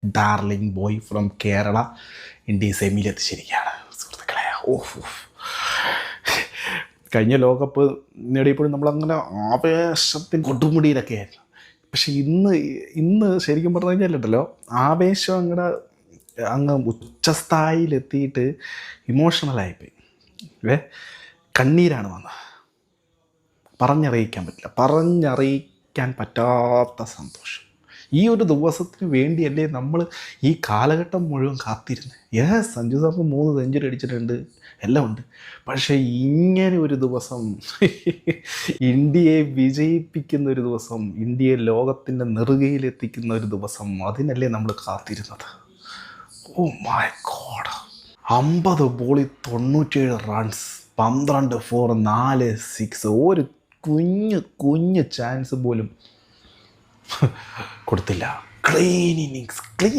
Darling boy from Kerala India സെമിയിലെത്തിച്ചിരിക്കുകയാണ് സുഹൃത്തുക്കളെ. കഴിഞ്ഞ ലോകകപ്പ് നേടിയപ്പോഴും നമ്മളങ്ങനെ ആവേശത്തിൻ കൊടുമുടിയിലൊക്കെ ആയിരുന്നു. പക്ഷെ ഇന്ന് ശരിക്കും പറഞ്ഞു കഴിഞ്ഞാലുണ്ടല്ലോ, ആവേശം അങ്ങ് ഉച്ചസ്ഥായിലെത്തിയിട്ട് ഇമോഷണലായിപ്പോയി. കണ്ണീരാണ് വന്നത്. പറഞ്ഞറിയിക്കാൻ പറ്റാത്ത സന്തോഷം. ഈ ഒരു ദിവസത്തിന് വേണ്ടിയല്ലേ നമ്മൾ ഈ കാലഘട്ടം മുഴുവൻ കാത്തിരുന്നത്. സഞ്ജു സാറിന് 3 സെഞ്ചുറി അടിച്ചിട്ടുണ്ട്, എല്ലാം ഉണ്ട്. പക്ഷേ ഇങ്ങനെ ഒരു ദിവസം, ഇന്ത്യയെ വിജയിപ്പിക്കുന്ന ഒരു ദിവസം, ഇന്ത്യയെ ലോകത്തിൻ്റെ നെറുകയിലെത്തിക്കുന്ന ഒരു ദിവസം, അതിനല്ലേ നമ്മൾ കാത്തിരുന്നത്. Oh my God. 50 ബോളിൽ 97 റൺസ്, 12 4, 4 6, ഒരു കുഞ്ഞ് ചാൻസ് പോലും കൊടുത്തില്ല. Clean innings, clean.